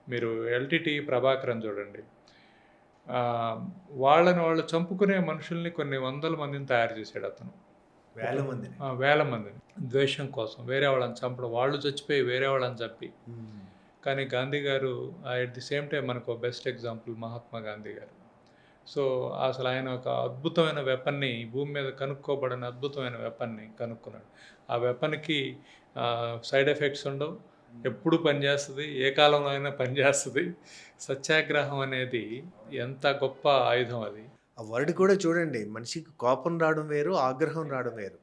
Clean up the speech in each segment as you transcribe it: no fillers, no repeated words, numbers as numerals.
మీరు 'ఎల్టీటీ ప్రభాకరన్' చూడండి. ఆహ్, వాళ్ళని వాళ్ళు చంపుకునే మనుషుల్ని కొన్ని వందల మందిని తయారు చేసాడతను. వేల మందిని. వేల మందిని. ద్వేషం కోసం వేరే వాళ్ళని చంపడం. వాళ్ళు చచ్చిపోయి వేరే వాళ్ళని చంపి. హ్మ్. కానీ గాంధీ గారు ఎట్ ది సేమ్ టైమ్ మనకు బెస్ట్ ఎగ్జాంపుల్ మహాత్మా గాంధీ గారు. సో, అసలు ఆయన ఒక అద్భుతమైన వెపన్‌ని భూమి మీద కనుక్కోబడిన అద్భుతమైన వెపన్‌ని కనుక్కున్నాడు. ఆ వెపన్‌కి సైడ్ ఎఫెక్ట్స్ ఉండవు. ఎప్పుడు పనిచేస్తది. ఏ కాలంలో అయినా పనిచేస్తది. సత్యాగ్రహం అనేది ఎంత గొప్ప ఆయుధం అది. ఆ వర్డ్ కూడా చూడండి. మనిషికి కోపం రావడం వేరు, ఆగ్రహం రావడం వేరు.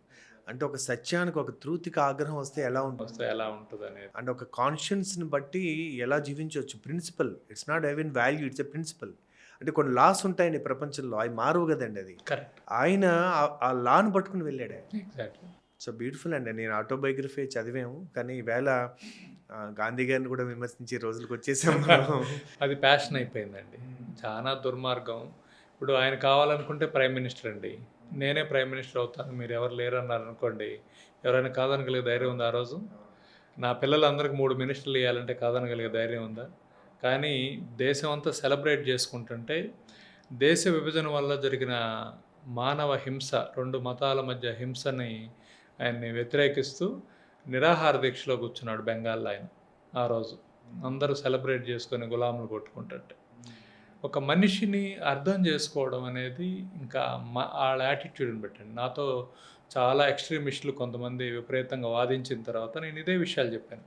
అంటే ఒక సత్యానికి, ఒక ట్రూత్‌కి ఆగ్రహం వస్తే ఎలా ఉంటుంది? వస్తే ఎలా ఉంటదనేది. అండ్ ఒక కాన్షియన్స్‌ని బట్టి ఎలా జీవించొచ్చు. Principle. It's not even value. It's a principle. అంటే కొన్ని లాస్ ఉంటాయండి ప్రపంచంలో. అవి మారవు గదండీ అది. కరెక్ట్. ఆయన ఆ లాని పట్టుకొని వెళ్ళాడు. ఎగ్జాక్ట్‌లీ. సో బ్యూటిఫుల్ అండి. నేను ఆటోబయోగ్రఫీ చదివాము. కానీ ఈవేళ గాంధీ గారిని కూడా విమర్శించే రోజులకొచ్చేసాం మనం. అది ప్యాషన్ అయిపోయిందండి. చాలా దుర్మార్గం. ఇప్పుడు ఆయన కావాలనుకుంటే ప్రైమ్ మినిస్టర్ అండి. నేనే ప్రైమ్ మినిస్టర్ అవుతాను. మీరెవరు లేరన్నారనుకోండి. ఎవరైనా కాదనగలిగే ధైర్యం ఉందా ఆ రోజు? నా పిల్లలందరికి 3 మినిస్టర్‌లు ఇయ్యాలంటే కాదనగలిగే ధైర్యం ఉందా? కానీ దేశం అంతా సెలబ్రేట్ చేసుకుంటుంటే, దేశ విభజన వల్ల జరిగిన మానవ హింస, 2 మతాల మధ్య హింసని ఆయన్ని వ్యతిరేకిస్తూ నిరాహార దీక్షలో కూర్చున్నాడు బెంగాల్‌లో ఆయన ఆ రోజు. అందరూ సెలబ్రేట్ చేసుకొని గులాములు కొట్టుకుంటుంటే. ఒక మనిషిని అర్థం చేసుకోవడం అనేది ఇంకా ఆళ్ళ యాటిట్యూడ్‌ని బట్టండి. నాతో చాలా ఎక్స్‌ట్రీమిస్టులు కొంతమంది విపరీతంగా వాదించిన తర్వాత నేను ఇదే విషయాలు చెప్పాను.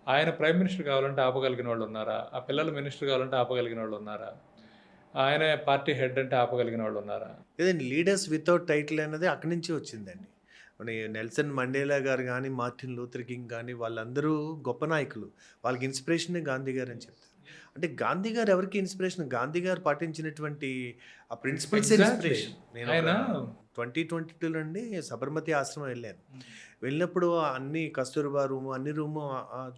ఆయన ప్రైమ్ మినిస్టర్ కావాలంటే ఆపగలిగిన వాళ్ళున్నారా? ఆ పిల్లలు మినిస్టర్ కావాలంటే ఆపగలిగిన వాళ్ళున్నారా? ఆయనే పార్టీ హెడ్ అంటే ఆపగలిగిన వాళ్ళున్నారా? లేదండి. లీడర్స్ వితౌట్ టైటిల్ అనేది అక్కడి నుంచే వచ్చిందండి. మన నెల్సన్ మండేలా గారు గాని, మార్టిన్ లూథర్ కింగ్ గాని వాళ్ళందరూ గొప్ప నాయకులు. వాళ్ళకి ఇన్‌స్పిరేషనే గాంధీ గారని చెప్తారు. అంటే గాంధీ గారు ఎవరికి ఇన్‌స్పిరేషన్? గాంధీ గారు పాటించినటువంటి ఆ ప్రిన్సిపల్సే ఎగ్జాక్ట్‌లీ. ఇన్‌స్పిరేషన్. నేను ఒక ఆయన 2022 నుండి సబర్మతి ఆశ్రమం వెళ్ళాను. వెళ్ళినప్పుడు అన్ని కస్తూరిబా రూము, అన్ని రూము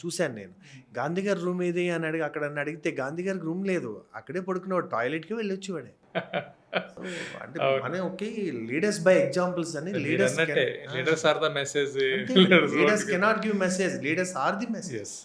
చూసాను నేను. గాంధీ గారి రూమ్ ఏది అని అక్కడ నన్ను అడిగితే గాంధీ గారికి రూమ్ లేదు. అక్కడే పడుకునేవాడు. టాయిలెట్‌కి వెళ్ళొచ్చేవాడే. సో, అంటే అవును. మనకి లీడర్స్ బై ఎగ్జాంపుల్స్ అని లీడర్స్ మీరన్నట్టే can leaders are the message. అంతే leaders want leaders to give. Cannot give message. Leaders are the message. Yes.